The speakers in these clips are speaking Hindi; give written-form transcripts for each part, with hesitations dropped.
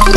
Hello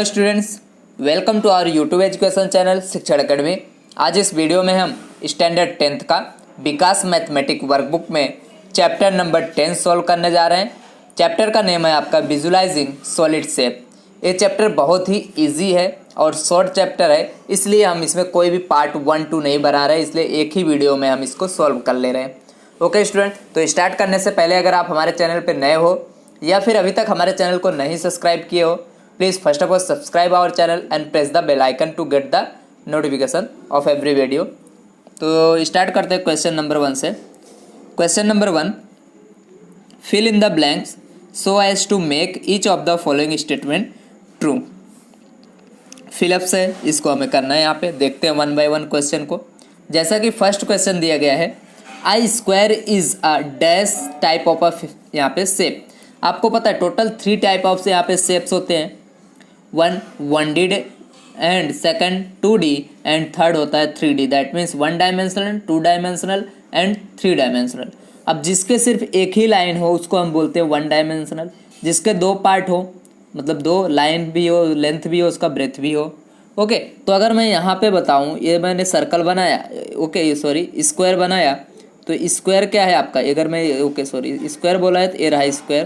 students, welcome to our YouTube education channel Shikshan academy. आज इस वीडियो में हम स्टैंडर्ड 10th का विकास मैथमेटिक वर्कबुक में चैप्टर नंबर 10 सॉल्व करने जा रहे हैं। चैप्टर का नेम है आपका विजुलाइजिंग सॉलिड शेप। ये चैप्टर बहुत ही इजी है और शॉर्ट चैप्टर है, इसलिए हम इसमें कोई भी पार्ट 1, 2 नहीं बना रहे, इसलिए एक ही वीडियो में हम इसको सॉल्व कर ले रहे हैं। ओके स्टूडेंट, तो स्टार्ट करने से पहले अगर आप हमारे चैनल पर नए हो या फिर अभी तक हमारे चैनल को नहीं सब्सक्राइब किए हो, please first of all subscribe our channel and press the bell icon to get the notification of every video. तो स्टार्ट करते हैं क्वेश्चन नंबर 1 से। Question number 1, fill in the blanks so as to make each of the following statement true. Fill ups है, इसको हमें करना है। यहाँ पे देखते हैं 1 by 1 क्वेश्चन को। जैसा कि फर्स्ट क्वेश्चन दिया गया है, I square is a dash type of a यहाँ पे शेप। आपको पता है टोटल 3 टाइप ऑफ से यहाँ पे शेप्स होते हैं। 1D and second 2D and third होता है 3D। That means 1 dimensional, 2 dimensional and 3 dimensional. अब जिसके सिर्फ एक ही लाइन हो उसको हम बोलते हैं 1 डायमेंशनल। जिसके 2 पार्ट हो, मतलब 2 लाइन भी हो, लेंथ भी हो, उसका ब्रेथ भी हो। ओके, तो अगर मैं यहाँ पे बताऊँ, ये मैंने सर्कल बनाया, ओके सॉरी स्क्वायर बनाया, तो स्क्वायर क्या है आपका, अगर मैं ओके सॉरी स्क्वायर बोला है तो ये रहा स्क्वायर।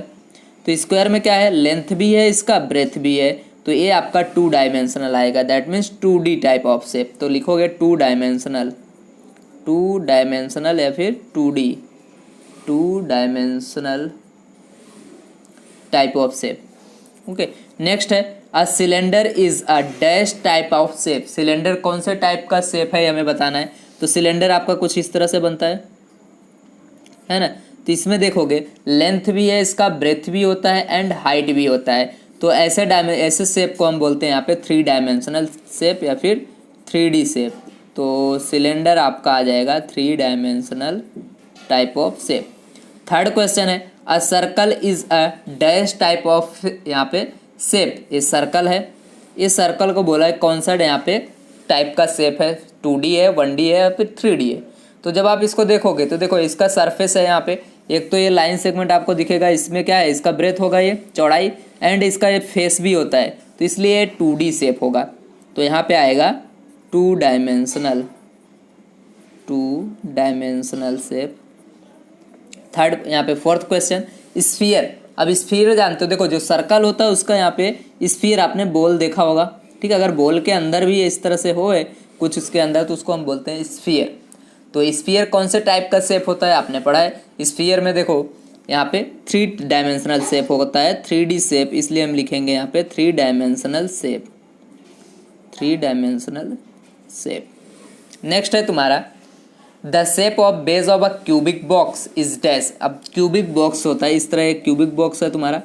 तो स्क्वायर में क्या है, लेंथ भी है, इसका ब्रेथ भी है, तो ये आपका 2 डायमेंशनल आएगा। That means 2D type of shape. तो लिखोगे 2 डायमेंशनल, 2 डायमेंशनल या फिर 2D, 2 dimensional type of shape. Okay, next है a cylinder is a dash type of shape. Cylinder कौन से टाइप का शेप है हमें बताना है। तो सिलेंडर आपका कुछ इस तरह से बनता है ना। तो इसमें देखोगे लेंथ भी है, इसका ब्रेथ भी होता है एंड हाइट भी होता है। तो ऐसे शेप को हम बोलते हैं यहाँ पे 3 डायमेंशनल शेप या फिर 3D शेप। तो सिलेंडर आपका आ जाएगा 3 dimensional type of shape. Third question है a circle is a dash type of यहाँ पे शेप। ये सर्कल है, इस सर्कल को बोला है कौन सा यहाँ पे टाइप का शेप है, 2D है, 1D है या फिर 3D है। तो जब आप इसको देखोगे तो देखो इसका सरफेस है यहाँ पे, एक तो ये लाइन सेगमेंट आपको दिखेगा, इसमें क्या है, इसका ब्रेथ होगा ये चौड़ाई एंड इसका ये फेस भी होता है, तो इसलिए 2D शेप होगा। तो यहाँ पे आएगा 2 डायमेंशनल, 2 डायमेंशनल शेप। थर्ड यहाँ पे फोर्थ क्वेश्चन स्फीयर। अब स्फीयर जानते हो, देखो जो सर्कल होता है उसका यहाँ पे स्फीयर आपने बॉल देखा होगा, ठीक है। अगर बॉल के अंदर भी इस तरह से हो कुछ उसके अंदर, तो उसको हम बोलते हैं स्फीयर। तो स्फीयर कौन से टाइप का शेप होता है आपने पढ़ा है। स्फीयर में देखो यहाँ पे 3 डायमेंशनल शेप होता है, 3D शेप, इसलिए हम लिखेंगे यहाँ पे 3 dimensional shape, 3 dimensional shape. Next है तुम्हारा the shape of base of a cubic box is dash. अब क्यूबिक बॉक्स होता है इस तरह, एक क्यूबिक बॉक्स है तुम्हारा।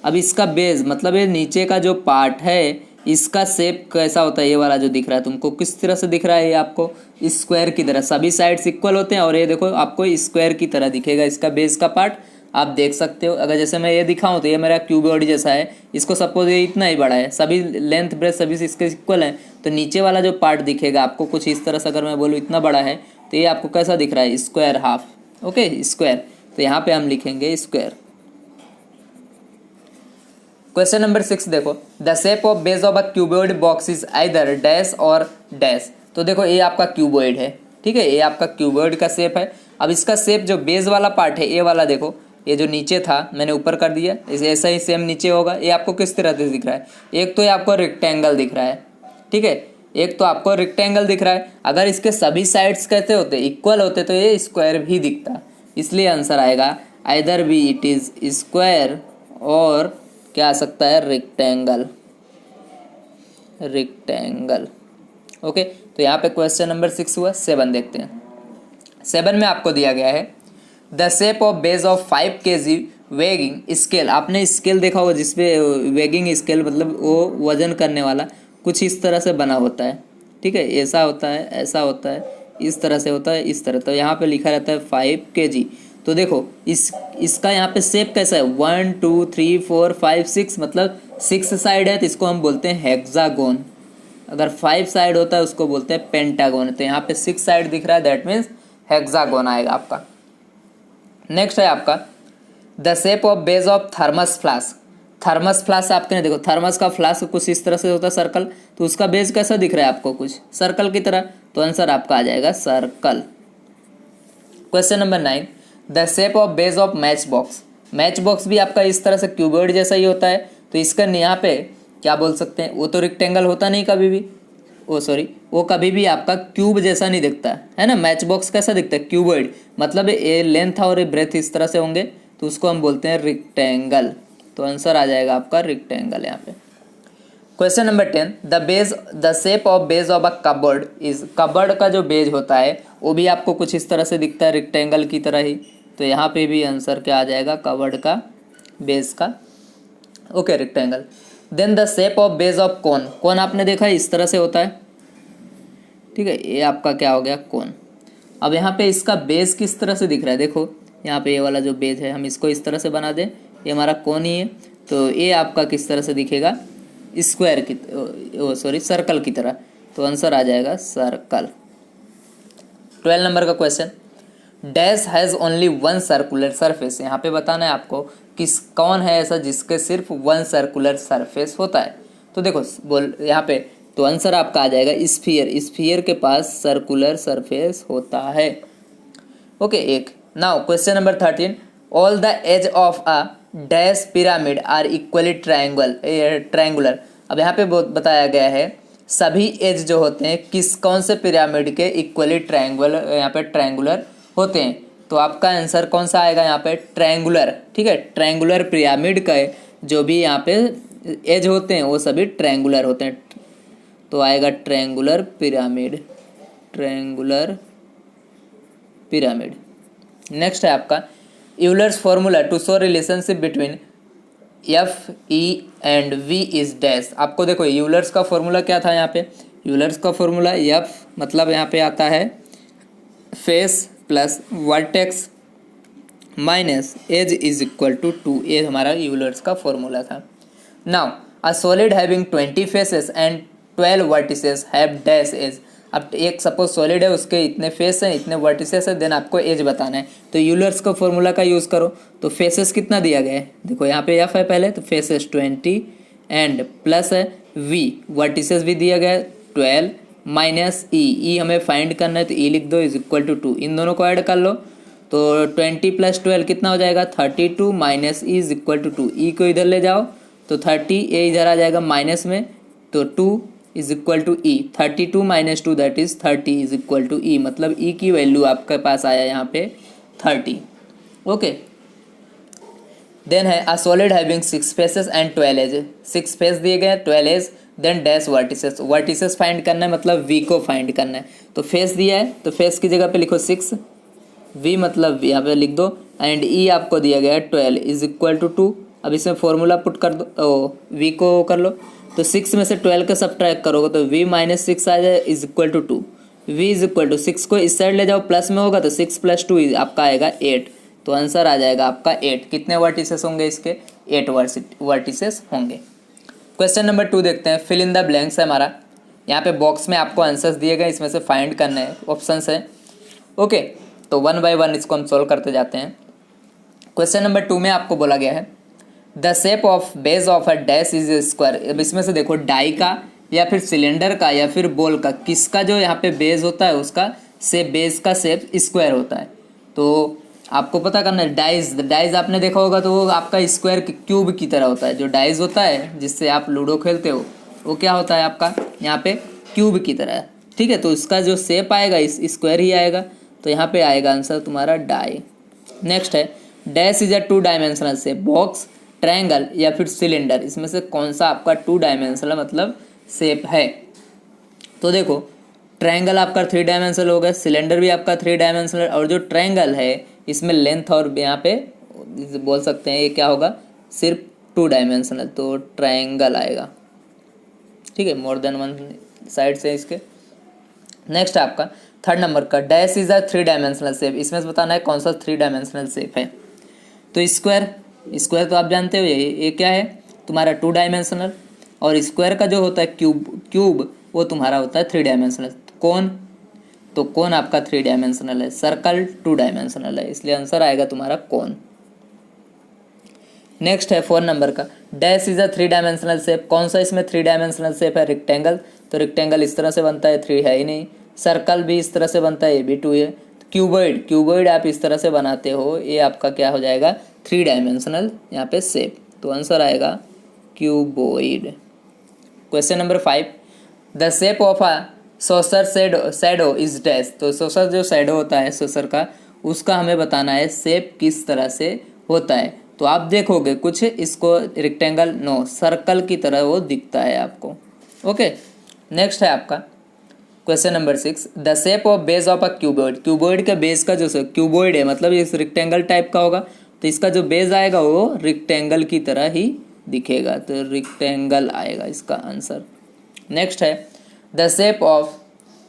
अब इसका बेस मतलब ये नीचे का जो पार्ट है, इसका शेप कैसा होता है, ये वाला जो दिख रहा है तुमको किस तरह से दिख रहा है, ये आपको स्क्वायर की तरह, सभी साइड्स इक्वल होते हैं और ये देखो आपको स्क्वायर की तरह दिखेगा इसका बेस का पार्ट। आप देख सकते हो, अगर जैसे मैं ये दिखाऊं तो ये मेरा क्यूबॉइड जैसा है, इसको सपोज ये इतना ही बड़ा है, सभी लेंथ ब्रेथ सभी से इसके इक्वल है, तो नीचे वाला जो पार्ट दिखेगा आपको कुछ इस तरह से। अगर मैं बोलूँ इतना बड़ा है तो ये आपको कैसा दिख रहा है, स्क्वायर हाफ, ओके स्क्वायर। तो यहाँ पे हम लिखेंगे स्क्वायर। क्वेश्चन नंबर 6 देखो the shape of base of a cuboid box is either dash और डैश। तो देखो ये आपका क्यूबॉइड है, ठीक है, ये आपका क्यूबॉइड का शेप है। अब इसका शेप जो बेस वाला पार्ट है, ये वाला देखो, ये जो नीचे था मैंने ऊपर कर दिया, ऐसा ही सेम नीचे होगा। ये आपको किस तरह से दिख रहा है, एक तो ये आपको रेक्टेंगल दिख रहा है, ठीक है, एक तो आपको रेक्टेंगल दिख रहा है। अगर इसके सभी साइड्स कैसे होते, इक्वल होते, तो ये स्क्वायर भी दिखता, इसलिए आंसर आएगा either B it is square और क्या आ सकता है, रेक्टेंगल, रेक्टेंगल। ओके, तो यहाँ पे क्वेश्चन नंबर 6 हुआ। 7 देखते हैं। 7 में आपको दिया गया है the shape of base of 5 kg weighing scale. आपने स्केल देखा होगा जिसपे वेगिंग स्केल मतलब वो वजन करने वाला कुछ इस तरह से बना होता है, ठीक है, ऐसा होता है, ऐसा होता है, इस तरह से होता है, इस तरह। तो यहाँ पे लिखा रहता है 5 kg। तो देखो इसका यहाँ पे शेप कैसा है, 1 2 3 4 5 6, मतलब 6 साइड है, तो इसको हम बोलते हैं हेक्सागोन, अगर 5 साइड होता है उसको बोलते हैं पेंटागोन। तो यहाँ पे 6 साइड दिख रहा है, दैट मीन्स हेक्सागोन आएगा आपका। नेक्स्ट है आपका the shape of base of thermos flask. Thermos flask आपके देखो, थर्मस का फ्लास्क कुछ इस तरह से होता है सर्कल, तो उसका बेस कैसा दिख रहा है आपको, कुछ सर्कल की तरह। तो आंसर आपका आ जाएगा circle. Question number 9 the shape of base of match box. Match box भी आपका इस तरह से क्यूबॉइड जैसा ही होता है। तो इसका यहाँ पे क्या बोल सकते हैं, वो तो रेक्टेंगल होता नहीं कभी भी, वो कभी भी आपका क्यूब जैसा नहीं दिखता है ना। मैच बॉक्स कैसा दिखता है, क्यूबॉइड, मतलब ये लेंथ और ये ब्रेथ इस तरह से होंगे, तो उसको हम बोलते हैं रेक्टेंगल। तो आंसर आ जाएगा आपका रेक्टेंगल यहाँ पे। Question number 10 the shape of base of a cupboard is. Cupboard का जो बेज होता है वो भी आपको कुछ इस तरह से दिखता है, रेक्टेंगल की तरह ही। तो यहाँ पे भी आंसर क्या आ जाएगा, कबर्ड का बेस का okay rectangle. Then the shape of base of cone. Cone आपने देखा है इस तरह से होता है, ठीक है, ये आपका क्या हो गया, कोन। अब यहाँ पे इसका बेस किस तरह से दिख रहा है, देखो यहाँ पे ये वाला जो बेस है हम इसको इस तरह से बना दें, ये हमारा कोन ही है। तो ये आपका किस तरह से दिखेगा, स्क्वायर की सर्कल की तरह। तो आंसर आ जाएगा सर्कल। 12 नंबर का question dash has only one circular surface. यहाँ पे बताना है आपको कौन है ऐसा जिसके सिर्फ वन सर्कुलर सरफेस होता है। तो देखो बोल यहाँ पे, तो आंसर आपका आ जाएगा स्फीयर। स्फीयर के पास सर्कुलर सरफेस होता है। ओके एक। Now question number 13 all the edge of a dash pyramid are equally triangular. अब यहाँ पे बताया गया है सभी एज जो होते हैं कौन से पिरामिड के इक्वली ट्रायंगुलर होते हैं। तो आपका आंसर कौन सा आएगा यहाँ पे, ट्रायंगुलर, ठीक है। ट्रायंगुलर पिरामिड का जो भी यहाँ पे एज होते हैं वो सभी ट्रायंगुलर होते हैं। तो आएगा triangular pyramid, triangular pyramid. Next है आपका Euler's formula to show relationship between F E and V is dash. आपको देखो यूलर्स का फॉर्मूला क्या था यहाँ पे, यूलर्स का फॉर्मूला एफ मतलब यहाँ पे आता है face plus vertex minus edge is equal to 2। ये हमारा यूलर्स का फॉर्मूला था। Now a solid having 20 faces and 12 vertices have dash edge. अब एक सपोज सॉलिड है, उसके इतने फेस हैं, इतने वर्टिसेस है, देन आपको एज बताना है। तो यूलर्स का फॉर्मूला का यूज़ करो। तो फेसेस कितना दिया गया है, देखो यहाँ पे एफ है पहले, तो फेसेस 20 एंड प्लस है वी, वर्टिसेस भी दिया गया है 12 माइनस ई हमें फाइंड करना है, तो ई लिख दो इज इक्वल टू 2। इन दोनों को ऐड कर लो तो 20 प्लस 12 कितना हो जाएगा 32 minus E is equal to 2। E को इधर ले जाओ तो 30, ए इधर आ जाएगा माइनस में, तो 2 is equal to E. 32 minus 2 that is 30 is equal to E, मतलब ई की वैल्यू आपके पास आया यहाँ पे 30। ओके देन है a solid having 6 faces and 12 edge. 6 face दिए गए 12 edge, then dash vertices. Vertices find करना है मतलब वी को फाइंड करना है। तो फेस दिया है तो फेस की जगह पे लिखो 6, वी मतलब यहाँ पे लिख दो, एंड ई आपको दिया गया है 12 इज इक्वल टू 2। अब इसमें फॉर्मूला पुट कर दो, वी को कर लो, तो 6 में से 12 का सब्ट्रैक्ट करोगे तो v माइनस 6 आ जाए is equal to 2। v is equal to 6 को इस साइड ले जाओ प्लस में होगा तो 6 प्लस 2 आपका आएगा 8। तो आंसर आ जाएगा आपका 8। कितने वर्टिसेस होंगे इसके, 8 वर्टिसेस होंगे। क्वेश्चन नंबर 2 देखते हैं, फिल इन द ब्लैंक्स है हमारा। यहाँ पे बॉक्स में आपको आंसर्स दिए गए, इसमें से फाइंड करना है, ऑप्शंस है। ओके तो 1 बाय 1 इसको हम सोल्व करते जाते हैं। क्वेश्चन नंबर 2 में आपको बोला गया है the shape of base of a dash is square. अब इसमें से देखो डाई का या फिर सिलेंडर का या फिर बॉल का, किसका जो यहाँ पे बेस होता है उसका शेप, बेस का शेप स्क्वायर होता है। तो आपको पता करना है डाइज आपने देखा होगा तो वो आपका स्क्वायर क्यूब की तरह होता है। जो डाइज होता है जिससे आप लूडो खेलते हो वो क्या होता है आपका यहाँ पे क्यूब की तरह, ठीक है। तो उसका जो शेप आएगा इस स्क्वायर ही आएगा। तो यहाँ पे आएगा आंसर तुम्हारा डाई। नेक्स्ट है dash is a 2 dimensional shape, box, triangle या फिर सिलेंडर, इसमें से कौन सा आपका 2 डायमेंशनल मतलब शेप है। तो देखो ट्रायंगल आपका 3 डायमेंशनल हो गया, सिलेंडर भी आपका 3 डायमेंशनल, और जो ट्रायंगल है इसमें लेंथ और यहाँ पे बोल सकते हैं ये क्या होगा, सिर्फ 2 डायमेंशनल, तो ट्रायंगल आएगा, ठीक है, मोर देन 1 साइड से इसके। नेक्स्ट आपका 3rd नंबर का dash is a 3 dimensional shape. इसमें से बताना है कौन सा 3 डायमेंशनल शेप है। तो स्क्वायर तो आप जानते हो ये क्या है तुम्हारा 2 डायमेंशनल, और स्क्वायर का जो होता है क्यूब वो तुम्हारा होता है 3 डायमेंशनल। कौन? तो कौन आपका 3 डायमेंशनल है, सर्कल 2 डायमेंशनल है, इसलिए आंसर आएगा तुम्हारा कौन। नेक्स्ट है 4 नंबर का, dash is a 3 dimensional shape. कौन सा इसमें 3 डायमेंशनल शेप है? रेक्टेंगल। तो रेक्टेंगल इस तरह से बनता है, 3 है ही नहीं। सर्कल भी इस तरह से बनता है, ये भी 2 है। क्यूबॉइड, क्यूबॉइड आप इस तरह से बनाते हो, ये आपका क्या हो जाएगा? 3 डायमेंशनल यहाँ पे शेप। तो आंसर आएगा cuboid. Question number 5, the shape of a saucer shadow is dash. तो सोसर जो शैडो होता है सोसर का, उसका हमें बताना है शेप किस तरह से होता है। तो आप देखोगे कुछ इसको रेक्टेंगल नो सर्कल की तरह वो दिखता है आपको। ओके, नेक्स्ट है आपका question number 6, the shape of base of a cuboid. Cuboid के बेस का जो क्यूबॉइड है मतलब इस रेक्टेंगल टाइप का होगा, तो इसका जो बेस आएगा वो रेक्टेंगल की तरह ही दिखेगा, तो रेक्टेंगल आएगा इसका आंसर। नेक्स्ट है the shape of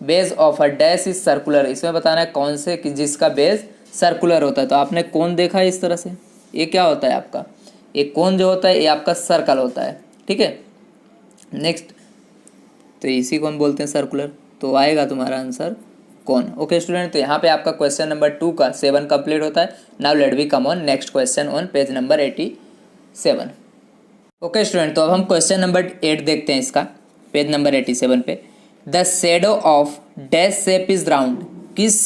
base of a dash is circular. इसमें बताना है कौन से कि जिसका बेस सर्कुलर होता है। तो आपने कौन देखा है इस तरह से, ये क्या होता है आपका? एक कोन जो होता है ये आपका सर्कल होता है, ठीक है। नेक्स्ट, तो इसी को हम बोलते हैं सर्कुलर, तो आएगा तुम्हारा आंसर कौन। ओके स्टूडेंट, तो यहाँ पे आपका क्वेश्चन नंबर 2 का 7 कंप्लीट होता है। Now let we come on next question on page number 87। Okay student, तो अब हम क्वेश्चन नंबर 8 देखते हैं इसका, पेज नंबर 87 पे। The shadow of dash shape is round. किस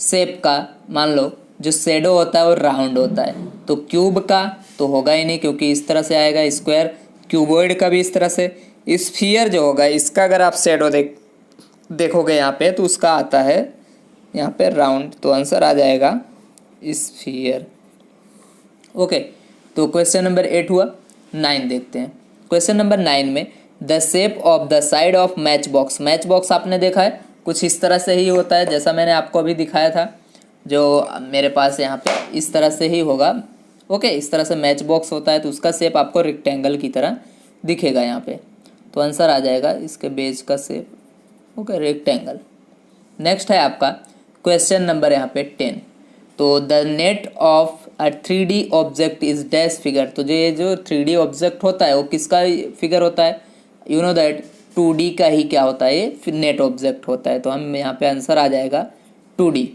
शेप का मान लो जो शेडो होता है वो राउंड होता है? तो क्यूब का तो होगा ही नहीं क्योंकि इस तरह से आएगा स्क्वायर। क्यूबॉइड का भी इस तरह से। स्फीयर जो होगा इसका अगर आप शेडो देखोगे यहाँ पे तो उसका आता है यहाँ पे राउंड, तो आंसर आ जाएगा स्फीयर। ओके, तो क्वेश्चन नंबर 8 हुआ। 9 देखते हैं। क्वेश्चन नंबर 9 में the shape of the side of match box. Match box आपने देखा है कुछ इस तरह से ही होता है, जैसा मैंने आपको अभी दिखाया था, जो मेरे पास यहाँ पे इस तरह से ही होगा। ओके, इस तरह से मैच बॉक्स होता है, तो उसका शेप आपको रेक्टेंगल की तरह दिखेगा यहाँ पे, तो आंसर आ जाएगा इसके बेस का शेप, ओके, रेक्टेंगल। नेक्स्ट है आपका क्वेश्चन नंबर यहाँ पे 10, तो the net of a 3D object is dash figure. तो ये जो 3D ऑब्जेक्ट होता है वो किसका फिगर होता है? यू नो दैट 2D का ही क्या होता है, ये नेट ऑब्जेक्ट होता है, तो हम यहाँ पे आंसर आ जाएगा 2D।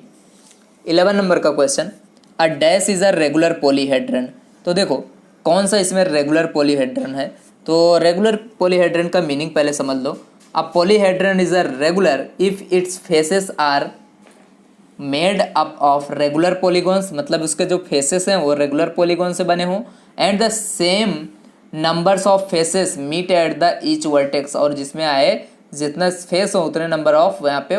11 नंबर का question, a dash is a regular polyhedron. तो देखो कौन सा इसमें रेगुलर पॉलीहेड्रन है, तो रेगुलर पॉलीहेड्रन का मीनिंग पहले समझ लो। A polyhedron is a regular if its faces are made up of regular polygons, मतलब उसके जो फेसेस हैं वो रेगुलर पॉलीगॉन से बने हों, and the same numbers of faces meet at the each vertex, और जिसमें आए जितना फेस हो उतने नंबर ऑफ यहाँ पे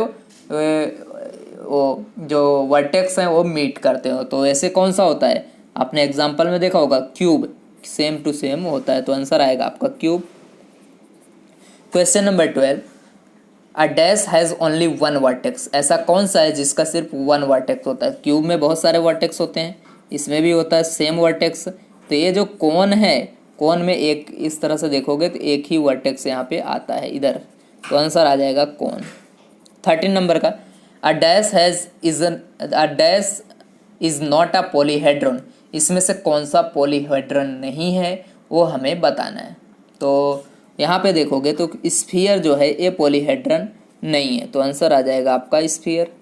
वो जो वर्टेक्स हैं वो मीट करते हो। तो ऐसे कौन सा होता है? आपने एग्जांपल में देखा होगा क्यूब, सेम टू सेम होता है, तो आंसर आएगा आपका cube. Question number 12, a dash has only 1 vertex. ऐसा कौन सा है जिसका सिर्फ 1 वर्टेक्स होता है? क्यूब में बहुत सारे वर्टेक्स होते हैं, इसमें भी होता है सेम वर्टेक्स। तो ये जो कोन है, कोन में एक इस तरह से देखोगे तो एक ही वर्टेक्स यहाँ पे आता है इधर, तो आंसर आ जाएगा कोन। 13 नंबर का, a dash is not a polyhedron. इसमें से कौन सा पॉलीहेड्रॉन नहीं है वो हमें बताना है। तो यहाँ पे देखोगे तो स्फीयर जो है ये पॉलीहेड्रॉन नहीं है, तो आंसर आ जाएगा आपका sphere.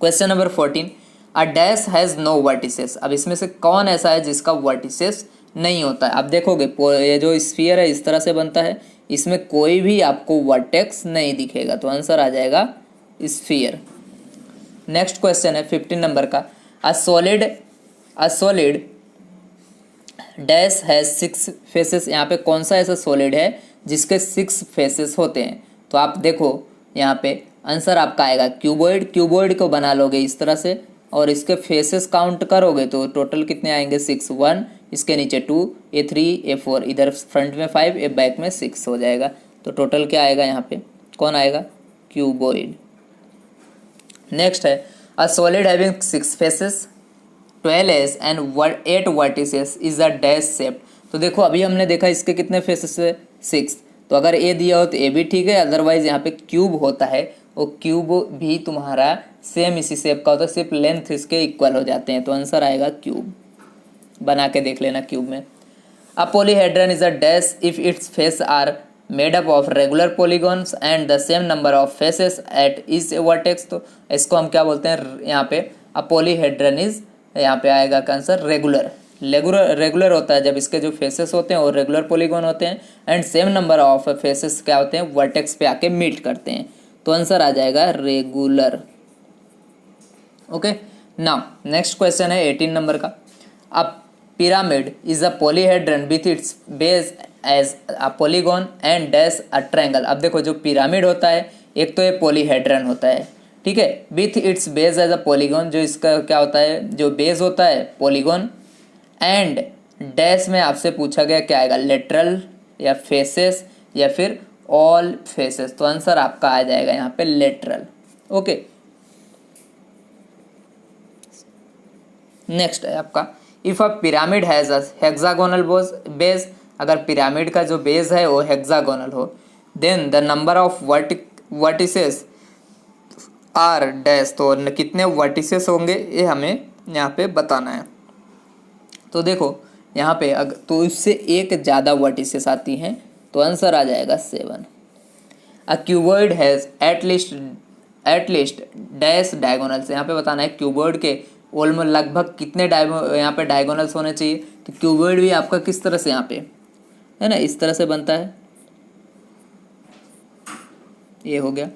Question number 14, a dash has no vertices. अब इसमें से कौन ऐसा है जिसका वर्टिसेस नहीं होता है? आप देखोगे ये जो स्फीयर है इस तरह से बनता है, इसमें कोई भी आपको वर्टेक्स नहीं दिखेगा, तो आंसर आ जाएगा स्फीयर। नेक्स्ट क्वेश्चन है 15 नंबर का, a solid dash has 6 faces. यहाँ पे कौन सा ऐसा सॉलिड है जिसके 6 फेसेस होते हैं? तो आप देखो यहाँ पे आंसर आपका आएगा क्यूबॉइड। क्यूबॉइड को बना लोगे इस तरह से और इसके फेसेस काउंट करोगे तो टोटल कितने आएंगे? 6, 1, इसके नीचे 2, ये 3, ये 4, इधर फ्रंट में 5, ये बैक में 6 हो जाएगा, तो टोटल क्या आएगा यहाँ पे? कौन आएगा? क्यूबॉइड। नेक्स्ट है, a solid having 6 faces 12 edge and 8 vertices is a dash shape. तो देखो अभी हमने देखा इसके कितने फेसेस है? 6, तो अगर ए दिया हो तो ए भी ठीक है, अदरवाइज यहाँ पे क्यूब होता है, वो क्यूब भी तुम्हारा सेम इसी शेप का होता है, सिर्फ लेंथ इसके इक्वल हो जाते हैं, तो आंसर आएगा क्यूब। बना के देख लेना क्यूब में। A polyhedron is a dash if its faces are made up of regular polygons and the same number of faces at each vertex. तो इसको हम क्या बोलते हैं यहाँ पे, अ पॉलीहेड्रन इज, यहाँ पे आएगा का आंसर रेगुलर। रेगुलर होता है जब इसके जो फेसेस होते हैं वो रेगुलर पॉलीगॉन होते हैं and same number of faces क्या होते हैं, वर्टेक्स पे आके मीट करते हैं। तो आंसर आ जाएगा regular. Okay, now next question है 18 नंबर का। A pyramid is a polyhedron with its base as a polygon and dash a triangle. अब देखो जो पिरामिड होता है एक तो ये पॉलीहेड्रन होता है, ठीक है, with its base as a polygon, जो इसका क्या होता है, जो बेस होता है पॉलीगॉन, एंड डैश में आपसे पूछा गया क्या आएगा, लेटरल या फेसेस या फिर ऑल फेसेस। तो आंसर आपका आ जाएगा यहाँ पे लेटरल। ओके, नेक्स्ट है आपका, if a pyramid has a hexagonal base, अगर पिरामिड का जो बेस है वो हेक्सागोनल हो, then the number of vertices are dash. तो कितने वर्टिसेस होंगे ये हमें यहाँ पे बताना है। तो देखो यहाँ पे अगर तो इससे एक ज़्यादा वर्टिसेस आती हैं, तो आंसर आ जाएगा 7। A cuboid has at least dash diagonals. यहाँ पे बताना है क्यूबॉइड के ऑलमोस्ट लगभग कितने यहाँ पे डायगोनल्स होने चाहिए। तो क्यूबॉइड भी आपका किस तरह से यहाँ पे है ना, इस तरह से बनता है, ये हो गया।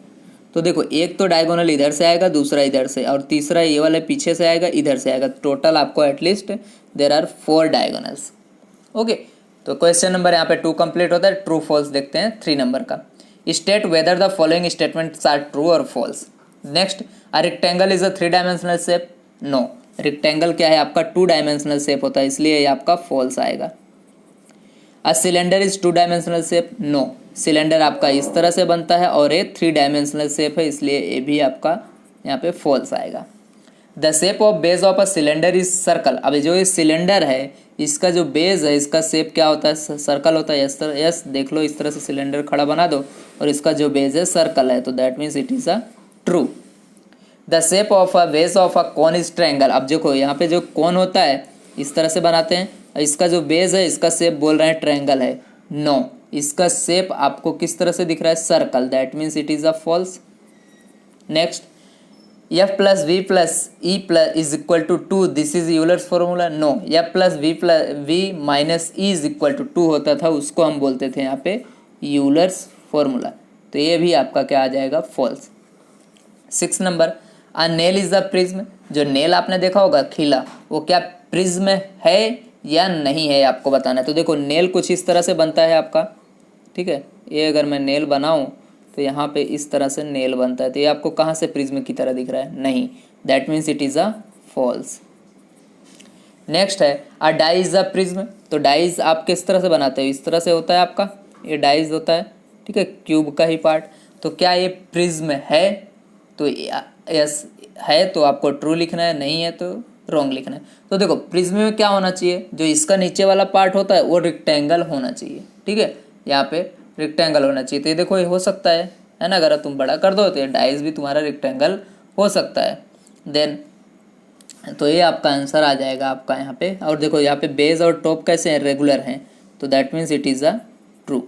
तो देखो एक तो डायगोनल इधर से आएगा, दूसरा इधर से, और तीसरा ये वाला पीछे से आएगा, इधर से आएगा। टोटल आपको at least there are 4 diagonals. Okay, तो क्वेश्चन नंबर यहाँ पे 2 कंप्लीट होता है। ट्रू फॉल्स देखते हैं 3 नंबर का। State whether the following statements are true और false. Next, a rectangle is a 3 dimensional shape. No, rectangle क्या है आपका 2 डायमेंशनल शेप होता है, इसलिए ये आपका फॉल्स आएगा। A cylinder is 2 dimensional shape. No, cylinder आपका इस तरह से बनता है और ये 3 डायमेंशनल शेप है, इसलिए ये भी आपका यहाँ पे फॉल्स आएगा। The shape of base of a cylinder is circle. अब जो ये सिलेंडर है इसका जो बेस है इसका शेप क्या होता है, सर्कल होता है। यस देख लो, इस तरह से सिलेंडर खड़ा बना दो और इसका जो बेस है सर्कल है, तो that means it is a true. The shape of a base of a cone is triangle. अब देखो यहाँ पे जो कॉन होता है इस तरह से बनाते हैं, इसका जो बेस है इसका शेप बोल रहे हैं ट्रायंगल है। नो, इसका शेप आपको किस तरह से दिख रहा है, circle, that means it is a false. Next, F plus V plus E plus is equal to 2, this is Euler's formula. No, F plus V minus E is equal to 2 होता था, उसको हम बोलते थे यहाँ पे यूलर्स फॉर्मूला। तो ये भी आपका क्या आ जाएगा, false. 6 number, a nail is a prism. जो नेल आपने देखा होगा खिला, वो क्या प्रिज्म है या नहीं है, आपको बताना है। तो देखो नेल कुछ इस तरह से बनता है आपका, ठीक है, ये अगर मैं नेल बनाऊं तो यहाँ पे इस तरह से नेल बनता है, तो ये आपको कहाँ से प्रिज्म की तरह दिख रहा है, नहीं, that means it is a false. Next है, a die is a prism. तो डाइज आप किस तरह से बनाते हो, इस तरह से होता है आपका, ये डाइज होता है, ठीक है, क्यूब का ही पार्ट। तो क्या ये प्रिज्म है, तो यस है, तो आपको ट्रू लिखना है, नहीं है तो रॉन्ग लिखना है। तो देखो प्रिज्म में क्या होना चाहिए, जो इसका नीचे वाला पार्ट होता है वो रेक्टेंगल होना चाहिए, ठीक है, यहाँ पे रेक्टेंगल होना चाहिए। तो ये देखो ये हो सकता है ना, अगर तुम बड़ा कर दो तो ये डाइज भी तुम्हारा रेक्टेंगल हो सकता है। देन तो ये आपका आंसर आ जाएगा आपका यहाँ पे। और देखो यहाँ पे बेस और टॉप कैसे हैं, रेगुलर हैं, तो that means it is a true.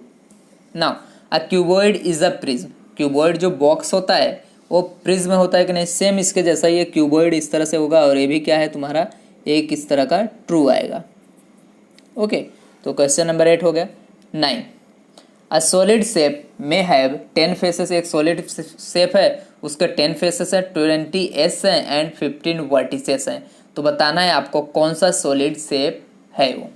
Now, a cuboid is a prism. Cuboid जो बॉक्स होता है वो प्रिज्म होता है कि नहीं, सेम इसके जैसा ही ये क्यूबॉइड इस तरह से होगा, और ये भी क्या है तुम्हारा एक इस तरह का ट्रू आएगा। ओके, तो क्वेश्चन नंबर 8 हो गया। 9, अ सॉलिड शेप में हैव 10 फेसेस। एक सॉलिड शेप है, उसके 10 फेसेस है, 20 एस हैं एंड 15 वर्टिसेस हैं। तो बताना है आपको कौन सा सॉलिड शेप है वो।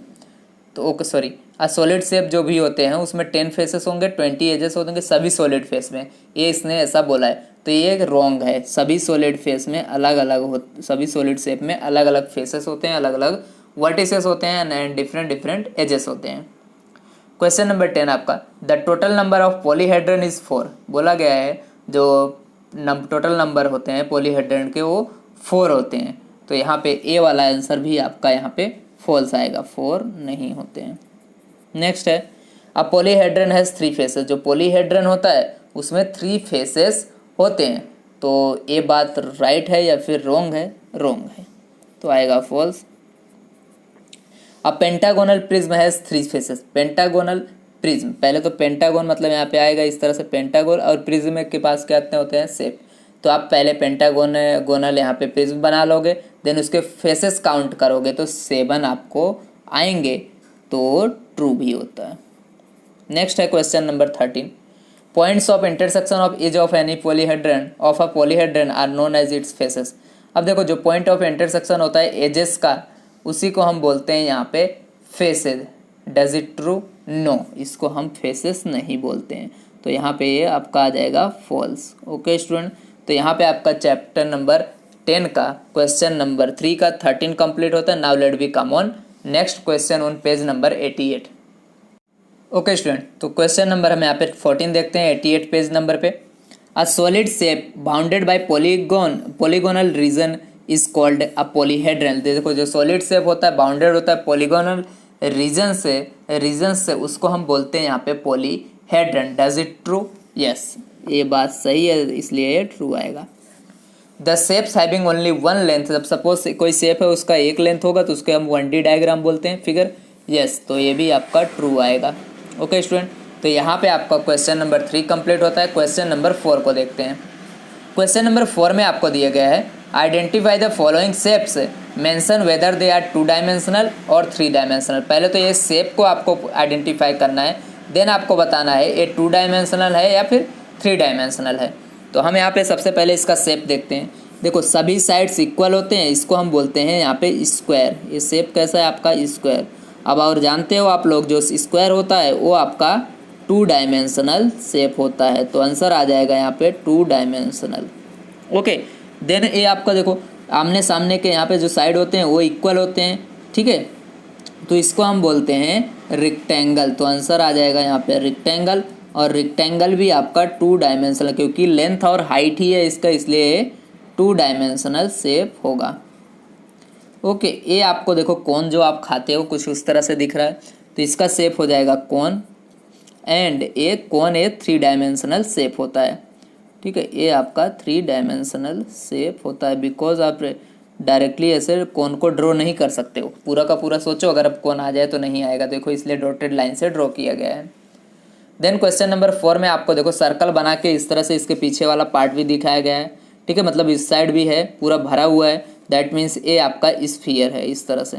तो ओके सॉरी, सॉलिड शेप जो भी होते हैं उसमें 10 फेसेस होंगे, 20 एजेस होंगे सभी सॉलिड फेस में, ये इसने ऐसा बोला है। तो ये रॉन्ग है, सभी सॉलिड फेस में अलग अलग सभी सॉलिड शेप में अलग अलग फेसेस होते हैं, अलग अलग वर्टिसेस होते हैं एंड डिफरेंट डिफरेंट एजेस होते हैं। क्वेश्चन नंबर 10 आपका, the total number of polyhedron is 4। बोला गया है जो टोटल नंबर होते हैं पॉलीहेड्रन के वो 4 होते हैं। तो यहाँ पे ए वाला आंसर भी आपका यहाँ पे फॉल्स आएगा, 4 नहीं होते हैं। नेक्स्ट है, अ पॉलीहेड्रन हैज़ 3 फेसेस। जो पॉलीहेड्रन होता है उसमें 3 फेसेस होते हैं। तो ये बात राइट है या फिर रॉन्ग है, रॉन्ग है, तो आएगा false. A pentagonal prism has 3 faces. Pentagonal prism. पहले तो पेंटागन मतलब यहाँ पे आएगा इस तरह से पेंटागन, और प्रिज्म के पास क्या होते हैं शेप। तो आप पहले पेंटागोनल यहाँ पे प्रिज्म बना लोगे, देन उसके फेसेस काउंट करोगे तो 7 आपको आएंगे, तो ट्रू भी होता है। नेक्स्ट है question number 13। Points of intersection of edge of any polyhedron of a polyhedron are known as its faces. अब देखो जो पॉइंट ऑफ इंटरसेक्शन होता है एजेस का, उसी को हम बोलते हैं यहाँ पे faces. Does it true? No, इसको हम फेसेस नहीं बोलते हैं, तो यहाँ पे ये आपका आ जाएगा फॉल्स। ओके स्टूडेंट, तो यहाँ पे आपका चैप्टर नंबर 10 का क्वेश्चन नंबर 3 का 13 कंप्लीट होता है। Now let we come on next question on page number 88। Okay student, तो क्वेश्चन नंबर हम यहाँ पे 14 देखते हैं 88 पेज नंबर पे। A solid shape bounded by polygonal region is called a polyhedron. देखो जो सॉलिड शेप होता है बाउंडेड होता है पॉलीगोनल रीजन से उसको हम बोलते हैं यहाँ पे polyhedron. Does it true? Yes, ये बात सही है, इसलिए ये ट्रू आएगा। The shapes having only one length, जब सपोज कोई शेप है उसका एक लेंथ होगा तो उसको हम 1D डायग्राम बोलते हैं फिगर। यस, तो ये भी आपका ट्रू आएगा। ओके स्टूडेंट, तो यहाँ पे आपका क्वेश्चन नंबर 3 कंप्लीट होता है। क्वेश्चन नंबर 4 को देखते हैं। क्वेश्चन नंबर 4 में आपको दिया गया है identify the following shapes, mention whether they are 2 dimensional और 3 डायमेंशनल। पहले तो ये शेप को आपको आइडेंटिफाई करना है, देन आपको बताना है ये 2 डायमेंशनल है या फिर 3 डायमेंशनल है। तो हम यहाँ पे सबसे पहले इसका शेप देखते हैं। देखो सभी साइड्स इक्वल होते हैं, इसको हम बोलते हैं यहाँ पे स्क्वायर। ये शेप कैसा है आपका? स्क्वायर। अब और जानते हो आप लोग जो स्क्वायर होता है वो आपका 2 डायमेंशनल शेप होता है, तो आंसर आ जाएगा यहाँ पे 2 डायमेंशनल। ओके, देन ये आपका देखो आमने सामने के यहाँ पे जो साइड होते हैं वो इक्वल होते हैं, ठीक है, तो इसको हम बोलते हैं रेक्टेंगल। तो आंसर आ जाएगा यहाँ पे रेक्टेंगल, और रेक्टेंगल भी आपका 2 डायमेंशनल, क्योंकि लेंथ और हाइट ही है इसका, इसलिए 2 डायमेंशनल शेप होगा। ओके, ये आपको देखो कोन जो आप खाते हो कुछ उस तरह से दिख रहा है, तो इसका शेप हो जाएगा कोन, एंड ये कोन ये 3 डायमेंशनल शेप होता है, ठीक है। ये आपका 3 डायमेंशनल शेप होता है, बिकॉज आप डायरेक्टली ऐसे कोन को ड्रॉ नहीं कर सकते हो। पूरा का पूरा सोचो, अगर अब कोन आ जाए तो नहीं आएगा, देखो इसलिए डॉटेड लाइन से ड्रॉ किया गया है। देन क्वेश्चन नंबर 4 में आपको देखो सर्कल बना के इस तरह से इसके पीछे वाला पार्ट भी दिखाया गया है, ठीक है, मतलब इस साइड भी है पूरा भरा हुआ है, दैट मीन्स ये आपका स्फीयर है। इस तरह से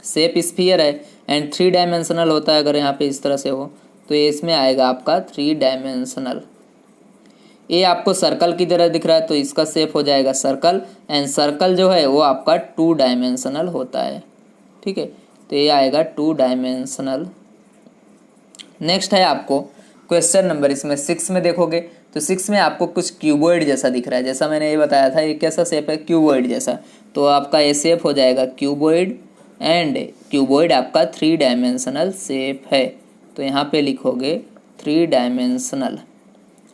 शेप स्फीयर है एंड 3 डायमेंशनल होता है। अगर यहाँ पे इस तरह से हो तो ये इसमें आएगा आपका 3 डायमेंशनल। ये आपको सर्कल की तरह दिख रहा है तो इसका शेप हो जाएगा सर्कल, एंड सर्कल जो है वो आपका 2 डायमेंशनल होता है, ठीक है, तो ये आएगा 2 डायमेंशनल। नेक्स्ट है आपको क्वेश्चन नंबर इसमें 6 में देखोगे तो 6 में आपको कुछ क्यूबॉइड जैसा दिख रहा है, जैसा मैंने ये बताया था ये कैसा शेप है? क्यूबॉइड जैसा। तो आपका ये शेप हो जाएगा क्यूबॉइड, एंड क्यूबॉइड आपका 3 डायमेंशनल शेप है, तो यहाँ पे लिखोगे 3 डायमेंशनल।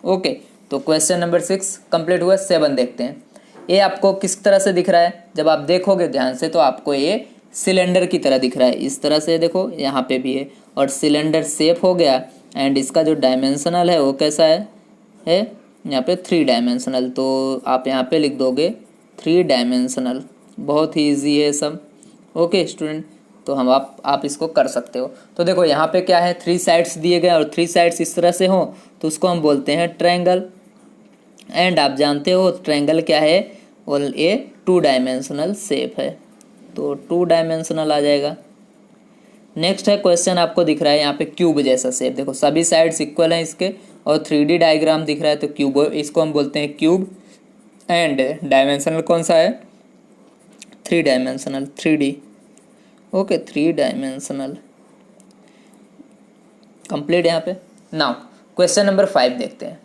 ओके, तो क्वेश्चन नंबर 6 कंप्लीट हुआ। 7 देखते हैं। ये आपको किस तरह से दिख रहा है? जब आप देखोगे ध्यान से तो आपको ये सिलेंडर की तरह दिख रहा है, इस तरह से देखो यहाँ पे भी है, और सिलेंडर शेप हो गया, एंड इसका जो डायमेंशनल है वो कैसा है यहाँ पे 3 डायमेंशनल। तो आप यहाँ पे लिख दोगे 3 डायमेंशनल। बहुत ही ईजी है सब। ओके स्टूडेंट, तो हम आप इसको कर सकते हो। तो देखो यहाँ पे क्या है, 3 साइड्स दिए गए और 3 साइड्स इस तरह से हो तो उसको हम बोलते हैं ट्रायंगल, एंड आप जानते हो ट्रायंगल क्या है, और ये 2 डायमेंशनल शेप है, तो 2 डायमेंशनल आ जाएगा। नेक्स्ट है क्वेश्चन आपको दिख रहा है यहाँ पे क्यूब जैसा शेप, देखो सभी साइड्स इक्वल हैं इसके और 3D डायग्राम दिख रहा है, तो क्यूब इसको हम बोलते हैं क्यूब, एंड डायमेंशनल कौन सा है? 3 dimensional 3D। Okay, 3 dimensional complete यहाँ पे। नाउ क्वेश्चन नंबर 5 देखते हैं।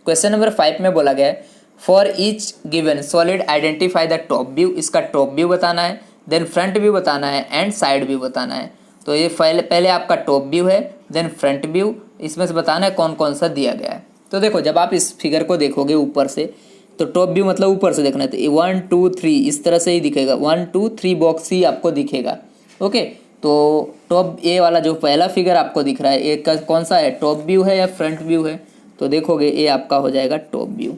क्वेश्चन नंबर 5 में बोला गया है for each given solid identify the top view. इसका टॉप व्यू बताना है, देन फ्रंट व्यू बताना है, एंड साइड व्यू बताना है। तो ये पहले आपका टॉप व्यू है, देन फ्रंट व्यू, इसमें से बताना है कौन कौन सा दिया गया है। तो देखो जब आप इस फिगर को देखोगे ऊपर से, तो टॉप व्यू मतलब ऊपर से देखना है, तो 1 2 3 इस तरह से ही दिखेगा, 1 2 3 बॉक्स ही आपको दिखेगा। ओके, तो टॉप ए वाला जो पहला फिगर आपको दिख रहा है एक कौन सा है, टॉप व्यू है या फ्रंट व्यू है? तो देखोगे ये आपका हो जाएगा टॉप व्यू।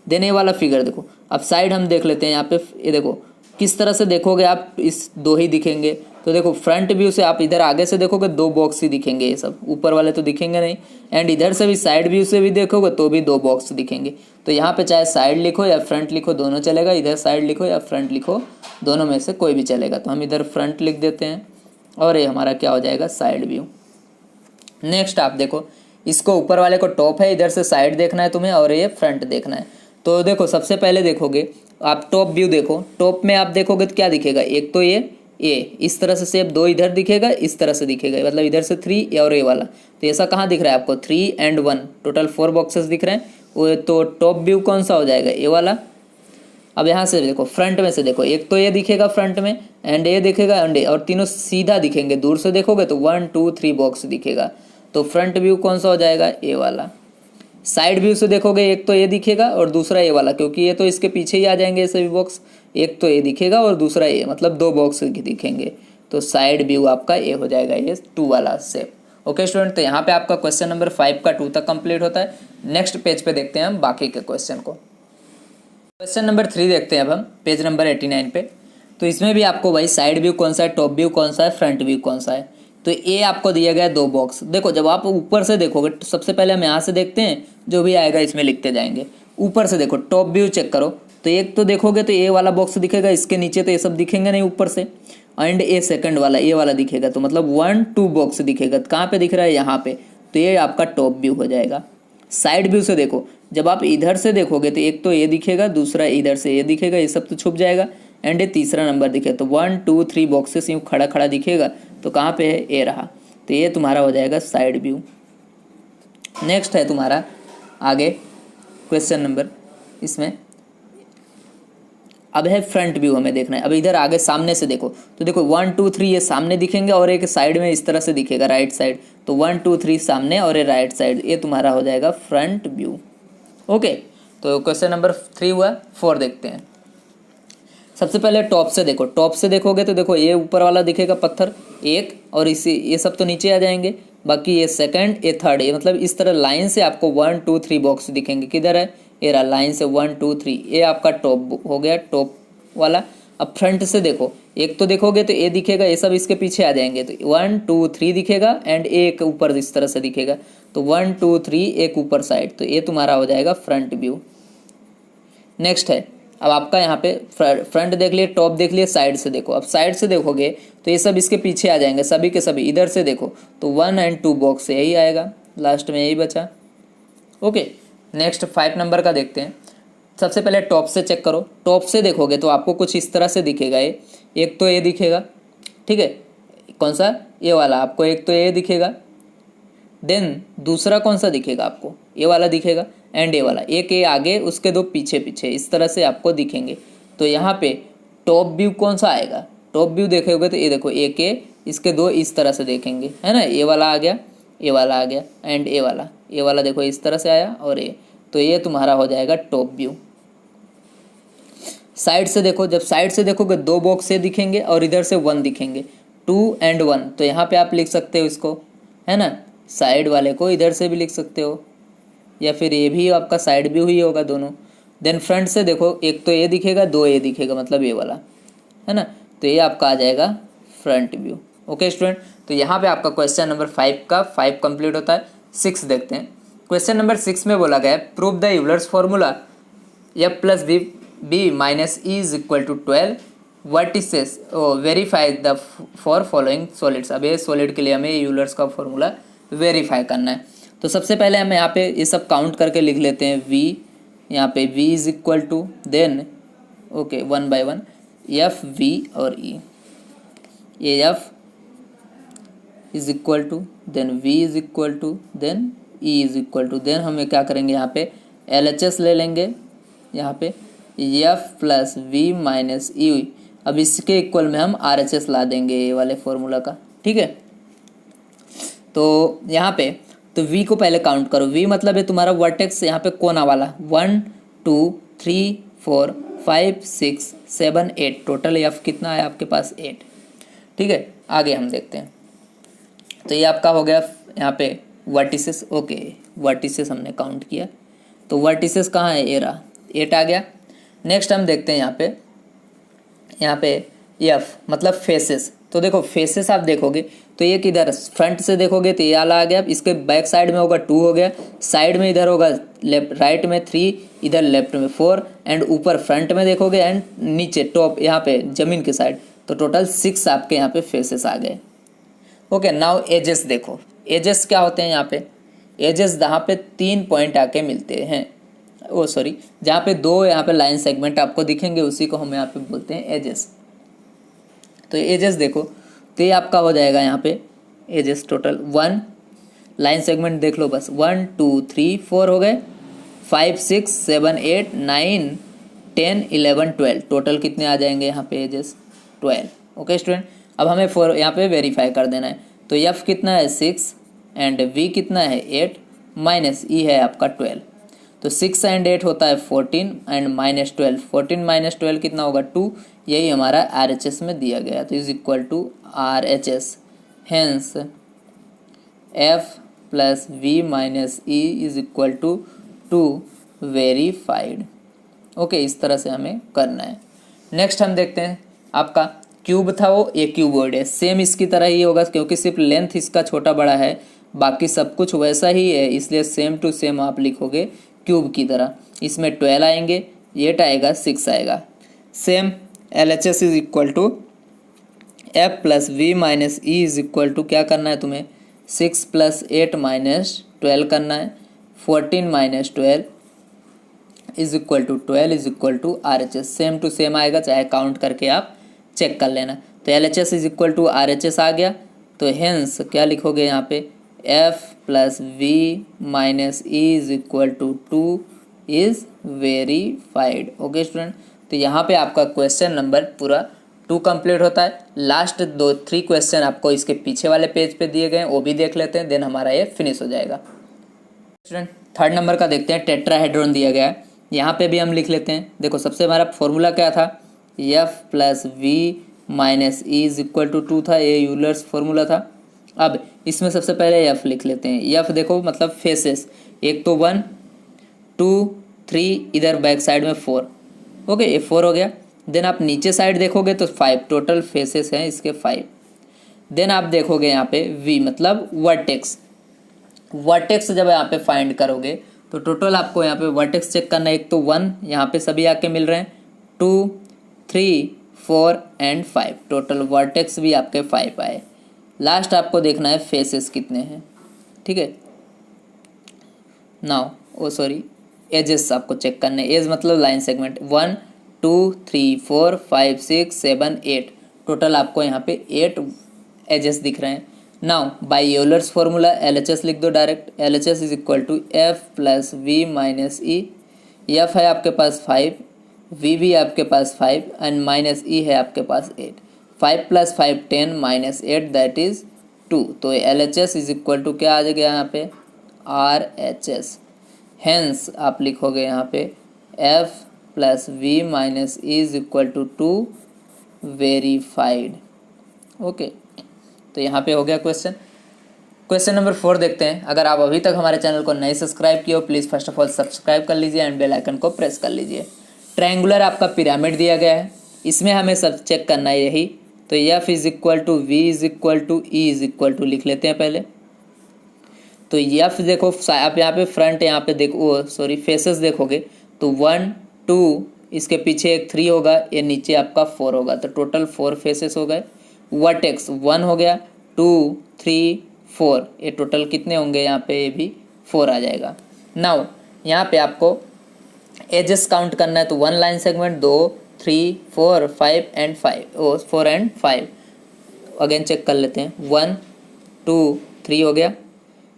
देन ये वाला फिगर देखो, अब साइड हम देख लेते हैं यहाँ पे, ये देखो किस तरह से देखोगे आप, इस 2 ही दिखेंगे, तो देखो फ्रंट व्यू से आप इधर आगे से देखोगे 2 बॉक्स ही दिखेंगे, ये सब ऊपर वाले तो दिखेंगे नहीं। एंड इधर से भी साइड व्यू से भी देखोगे तो भी 2 बॉक्स दिखेंगे। तो यहाँ पे चाहे साइड लिखो या फ्रंट लिखो दोनों चलेगा, इधर साइड लिखो या फ्रंट लिखो दोनों में से कोई भी चलेगा। तो हम इधर फ्रंट लिख देते हैं और ये हमारा क्या हो जाएगा, साइड व्यू। नेक्स्ट आप देखो, इसको ऊपर वाले को टॉप है, इधर से साइड देखना है तुम्हें और ये फ्रंट देखना है। तो देखो सबसे पहले देखोगे आप टॉप व्यू देखो, टॉप में आप देखोगे तो क्या दिखेगा, एक तो ये इस तरह से शेप, 2 इधर दिखेगा, इस तरह से दिखेगा, मतलब इधर से 3 और ये वाला। तो ऐसा कहाँ दिख रहा है आपको, 3 and 1 टोटल 4 बॉक्सेस दिख रहे हैं। वो तो टॉप व्यू कौन सा हो जाएगा, ये वाला। अब यहाँ से देखो फ्रंट में से देखो, एक तो ये दिखेगा फ्रंट में एंड ये दिखेगा एंड और तीनों सीधा दिखेंगे। दूर से देखोगे तो 1 2 3 बॉक्स दिखेगा। तो फ्रंट व्यू कौन सा हो जाएगा, ये वाला। साइड व्यू से देखोगे एक तो ये दिखेगा और दूसरा ये वाला, क्योंकि ये तो इसके पीछे ही आ जाएंगे ये सभी बॉक्स। एक तो ये दिखेगा और दूसरा ये, मतलब 2 बॉक्स दिखेंगे। तो साइड व्यू आपका ये हो जाएगा, ये 2 वाला शेप। ओके स्टूडेंट, तो यहाँ पे आपका क्वेश्चन नंबर 5 का 2 तक कंप्लीट होता है। नेक्स्ट पेज पे देखते हैं हम बाकी के क्वेश्चन को। क्वेश्चन नंबर 3 देखते हैं अब हम पेज नंबर 89 पे। तो इसमें भी आपको भाई साइड व्यू कौन सा है, टॉप व्यू कौन सा है, फ्रंट व्यू कौन सा है। तो ये आपको दिया गया है 2 बॉक्स। देखो जब आप ऊपर से देखोगे, सबसे पहले हम यहाँ से देखते हैं, जो भी आएगा इसमें लिखते जाएंगे। ऊपर से देखो टॉप व्यू चेक करो, तो एक तो देखोगे तो ये वाला बॉक्स दिखेगा, इसके नीचे तो ये सब दिखेंगे नहीं ऊपर से। एंड ये सेकंड वाला ये वाला दिखेगा, तो मतलब 1 2 बॉक्स दिखेगा। कहाँ पे दिख रहा है, यहाँ पे। तो ये आपका टॉप व्यू हो जाएगा। साइड व्यू से देखो, जब आप इधर से देखोगे तो एक तो ये दिखेगा, दूसरा इधर से ये दिखेगा, ये सब तो छुप जाएगा। एंड ये तीसरा नंबर दिखे, तो 1 2 3 बॉक्सेस यूँ खड़ा खड़ा दिखेगा। तो कहाँ पे है, ये रहा। तो ये तुम्हारा हो जाएगा साइड व्यू। नेक्स्ट है तुम्हारा आगे क्वेश्चन नंबर, इसमें अब है फ्रंट व्यू हमें देखना है। अब इधर आगे सामने से देखो, तो देखो 1 2 3 ये सामने दिखेंगे और एक साइड में इस तरह से दिखेगा, राइट साइड। तो 1 2 3 सामने और ये राइट साइड, ये तुम्हारा हो जाएगा फ्रंट व्यू। ओके, तो क्वेश्चन नंबर 3 हुआ। 4 देखते हैं। सबसे पहले टॉप से देखो, टॉप से देखोगे तो देखो ये ऊपर वाला दिखेगा पत्थर एक, और इसी ये सब तो नीचे आ जाएंगे। बाकी ये सेकंड, ये थर्ड, ये मतलब इस तरह लाइन से आपको 1 2 3 बॉक्स दिखेंगे। किधर है, ये रहा लाइन से 1 2 3, ये आपका टॉप हो गया, टॉप वाला। अब फ्रंट से देखो, एक तो देखोगे तो ये दिखेगा, ये सब इसके पीछे आ जाएंगे। तो 1 2 3 दिखेगा एंड एक ऊपर इस तरह से दिखेगा। तो 1 2 3 एक ऊपर साइड, तो ये तुम्हारा हो जाएगा फ्रंट व्यू। नेक्स्ट है अब आपका यहाँ पे फ्रंट देख लिए, टॉप देख लिए, साइड से देखो। अब साइड से देखोगे तो ये सब इसके पीछे आ जाएंगे, सभी के सभी। इधर से देखो तो 1 and 2 बॉक्स यही आएगा, लास्ट में यही बचा। ओके, नेक्स्ट 5 नंबर का देखते हैं। सबसे पहले टॉप से चेक करो, टॉप से देखोगे तो आपको कुछ इस तरह से दिखेगा। ये एक तो ये दिखेगा, ठीक है, कौन सा, ये वाला आपको एक तो ये दिखेगा। देन दूसरा कौन सा दिखेगा आपको, ये वाला दिखेगा एंड ये वाला, एक ये आगे उसके 2 पीछे पीछे इस तरह से आपको दिखेंगे। तो यहाँ पे टॉप व्यू कौन सा आएगा, टॉप व्यू देखोगे तो ये देखो एक ये इसके 2 इस तरह से देखेंगे, है ना। ये वाला आ गया, ये वाला आ गया एंड ये वाला देखो इस तरह से आया और ये, तो ये तुम्हारा हो जाएगा टॉप व्यू। साइड से देखो, जब साइड से देखोगे 2 बॉक्स से दिखेंगे और इधर से 1 दिखेंगे, 2 and 1। तो यहाँ पे आप लिख सकते हो इसको, है ना, साइड वाले को इधर से भी लिख सकते हो, या फिर ये भी आपका साइड व्यू ही होगा दोनों। देन फ्रंट से देखो, एक तो ये दिखेगा, 2 ये दिखेगा, मतलब ये वाला, है ना। तो ये आपका आ जाएगा फ्रंट व्यू। ओके स्टूडेंट, तो यहाँ पे आपका क्वेश्चन नंबर 5 का 5 कंप्लीट होता है। 6 देखते हैं। क्वेश्चन नंबर 6 में बोला गया है, prove the Euler's formula f + b - e = 12 vertices verify the for following solids. अब ये सॉलिड के लिए हमें यूलर्स का फॉर्मूला वेरीफाई करना है। तो सबसे पहले हम यहाँ पे ये सब काउंट करके लिख लेते हैं। v, यहाँ पे v = then okay 1 by 1 f v और e, ये f = then v = then e = then हमें क्या करेंगे, यहाँ पे LHS ले लेंगे, यहाँ पे f + v - e। अब इसके इक्वल में हम RHS ला देंगे ये वाले फॉर्मूला का, ठीक है। तो यहाँ पे तो v को पहले काउंट करो। v मतलब है तुम्हारा वर्टेक्स, यहाँ पे कोना वाला 1 2 3 4 5 6 7 8, टोटल f कितना है आपके पास 8, ठीक है। आगे हम देखते हैं। तो ये आपका हो गया यहाँ पे वर्टिसेस। ओके, वर्टिसेस हमने काउंट किया, तो वर्टिसेस कहाँ है, ये रहा 8 आ गया। नेक्स्ट हम देखते हैं यहाँ पे f मतलब फेसेस। तो देखो फेसेस आप देखोगे तो एक इधर फ्रंट से देखोगे तो ये वाला आ गया, इसके बैक साइड में होगा 2 हो गया, साइड में इधर होगा लेफ्ट राइट में 3, इधर लेफ्ट में 4 एंड ऊपर फ्रंट में देखोगे एंड नीचे टॉप यहाँ पे जमीन के साइड, तो टोटल 6 आपके यहाँ पे फेसेस आ गए। ओके, नाउ एजेस देखो, एजेस क्या होते हैं यहाँ पे, एजेस जहाँ पे 3 पॉइंट आके मिलते हैं, ओ सॉरी जहाँ पे 2 यहाँ पे लाइन सेगमेंट आपको दिखेंगे उसी को हम यहाँ पे बोलते हैं एजेस। तो एजेस देखो तो ये आपका हो जाएगा यहाँ पे एजेस टोटल 1 लाइन सेगमेंट देख लो बस 1 2 3 4 हो गए, 5 6 7 8 9 10 11 12 टोटल कितने आ जाएंगे यहाँ पे एजेस 12। ओके स्टूडेंट, अब हमें यहाँ पे वेरीफाई कर देना है। तो एफ कितना है 6 एंड वी कितना है 8 माइनस ई है आपका 12, तो 6 एंड 8 होता है 14 एंड माइनस 12, 14 माइनस 12 कितना होगा 2, यही हमारा आर एच एस में दिया गया, तो is equal to R H S, hence F plus V minus E is equal to 2 verified. Okay, इस तरह से हमें करना है। नेक्स्ट हम देखते हैं, आपका क्यूब था वो ये क्यूबॉइड है, सेम इसकी तरह ही होगा क्योंकि सिर्फ लेंथ इसका छोटा बड़ा है, बाकी सब कुछ वैसा ही है, इसलिए सेम टू सेम आप लिखोगे क्यूब की तरह। इसमें 12 आएंगे, 8 आएगा, 6 आएगा। Same L H S is equal to F plus V minus E is equal to क्या करना है तुम्हें 6 प्लस 8 माइनस 12 करना है, 14 minus 12 is equal to 12 is equal to R H S, same to same आएगा, चाहे काउंट करके आप चेक कर लेना। तो L H S is equal to R H S आ गया, तो हेंस क्या लिखोगे यहाँ पे F plus V minus E is equal to 2 is verified. Okay student, तो यहाँ पे आपका क्वेश्चन नंबर पूरा 2 कंप्लीट होता है। लास्ट 3 क्वेश्चन आपको इसके पीछे वाले पेज पे दिए गए हैं, वो भी देख लेते हैं, देन हमारा ये फिनिश हो जाएगा। स्टूडेंट 3rd नंबर का देखते हैं, टेट्राहेड्रॉन दिया गया है, यहाँ पे भी हम लिख लेते हैं। देखो सबसे हमारा फॉर्मूला क्या था, F plus V minus E is equal to 2 था, ये यूलर्स फॉर्मूला था। अब इसमें सबसे पहले एफ लिख लेते हैं, एफ देखो मतलब फेसेस, एक तो 1 2 3, इधर बैक साइड में 4, ओके ये 4 हो गया। देन आप नीचे साइड देखोगे तो 5, टोटल फेसेस हैं इसके 5। देन आप देखोगे यहाँ पे वी मतलब वर्टेक्स, वर्टेक्स जब यहाँ पे फाइंड करोगे तो टोटल आपको यहाँ पे वर्टेक्स चेक करना है, एक तो 1 यहाँ पे सभी आके मिल रहे हैं, 2 3 4 एंड 5, टोटल वर्टेक्स भी आपके 5 आए। लास्ट आपको देखना है फेसेस कितने हैं, ठीक है। नाउ ओ सॉरी एजेस आपको चेक करना है, एज मतलब लाइन सेगमेंट 1 2 3 4 5 6 7 8, टोटल आपको यहाँ पे 8 एजेस दिख रहे हैं। Now by Euler's formula L H S लिख दो direct, L H S is equal to F plus V minus E, F है आपके पास 5, वी भी आपके पास 5 एंड माइनस ई है आपके पास 8, 5 प्लस 5 10 माइनस 8 दैट इज 2, तो L H S is equal to क्या आ जाएगा यहाँ पे आर एच एस, हेंस आप लिखोगे यहाँ पे F plus V minus E is equal to 2 verified. Okay, तो यहाँ पे हो गया क्वेश्चन। क्वेश्चन नंबर 4 देखते हैं। अगर आप अभी तक हमारे चैनल को नहीं सब्सक्राइब किए हो please first of all subscribe कर लीजिए एंड बेल आइकन को प्रेस कर लीजिए। ट्रायंगुलर आपका पिरामिड दिया गया है, इसमें हमें सब चेक करना है यही, तो F is equal to V is equal to E is equal to लिख लेते हैं पहले। तो एफ देखो आप यहाँ पे फ्रंट यहाँ पे देखो सॉरी फेसेस देखोगे तो 1 2 इसके पीछे एक 3 होगा, ये नीचे आपका 4 होगा, तो टोटल 4 फेसेस हो गए। वर्टेक्स 1 हो गया, 2 3 4, ये टोटल कितने होंगे यहाँ पे, ये भी 4 आ जाएगा। नाउ यहाँ पे आपको एजेस काउंट करना है, तो 1 line segment 2 3 4 5 and 5 O 4 and 5 again check कर लेते हैं, 1 2 3 हो गया,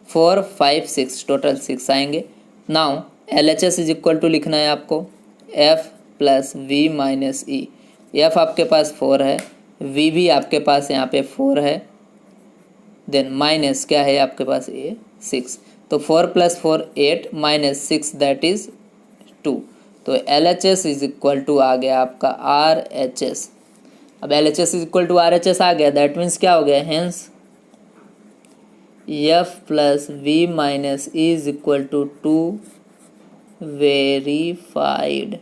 4 5 6 टोटल 6 आएंगे। Now L H S is equal to लिखना है आपको F plus V minus E, F आपके पास 4 है, वी भी आपके पास यहाँ पे 4 है, देन माइनस क्या है आपके पास ये 6, तो 4 प्लस 4 8 माइनस 6 दैट इज 2, तो L H S is equal to आ गया आपका आर एच एस। अब L H S is equal to R H S आ गया, दैट मीन्स क्या हो गया, hence F plus V minus E is equal to 2 verified.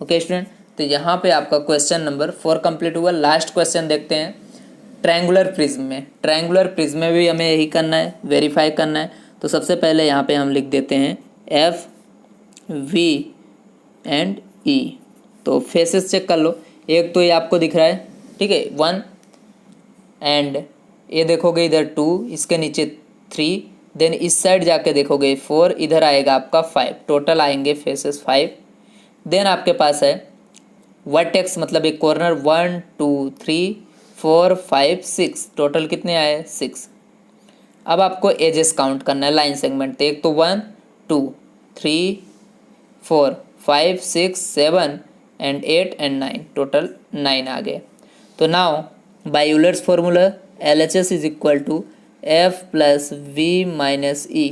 Okay student, तो यहाँ पे आपका क्वेश्चन नंबर 4 कंप्लीट हुआ। लास्ट क्वेश्चन देखते हैं। ट्रायंगुलर प्रिज्म में भी हमें यही करना है, वेरीफाई करना है। तो सबसे पहले यहाँ पे हम लिख देते हैं एफ वी एंड ई। तो फेसेस चेक कर लो, एक तो ये आपको दिख रहा है, ठीक है, 1 एंड ये देखोगे इधर 2, इसके नीचे 3, देन इस साइड जाके देखोगे 4, इधर आएगा आपका 5, टोटल आएंगे फेसेस 5। देन आपके पास है वर्टेक्स मतलब एक कॉर्नर 1 2 3 4 5 6, टोटल कितने आए 6। अब आपको एजेस काउंट करना है लाइन सेगमेंट, एक तो 1 2 3 4 5 6 7 एंड 8 एंड 9, टोटल 9 आ गए। तो now by Euler's formula LHS is equal to F plus V minus E।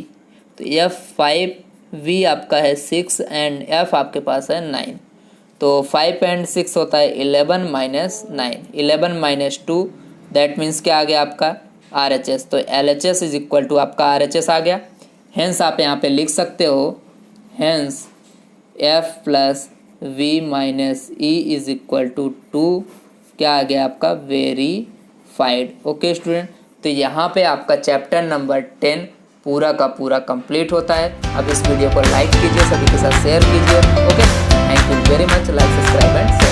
तो F5V आपका है 6 एंड F आपके पास है 9। तो 5 एंड 6 होता है 11 माइनस 9, 11 माइनस 2, दैट मीन्स क्या आ गया आपका RHS। तो LHS इज इक्वल टू आपका RHS आ गया। हेंस आप यहाँ पे लिख सकते हो, hence F plus V minus E is equal to 2, क्या आ गया आपका वेरीफाइड। ओके स्टूडेंट, तो यहाँ पे आपका चैप्टर नंबर 10 पूरा का पूरा कंप्लीट होता है। अब इस वीडियो को लाइक कीजिए, सभी के साथ शेयर कीजिए। Okay, thank you very much, like subscribe and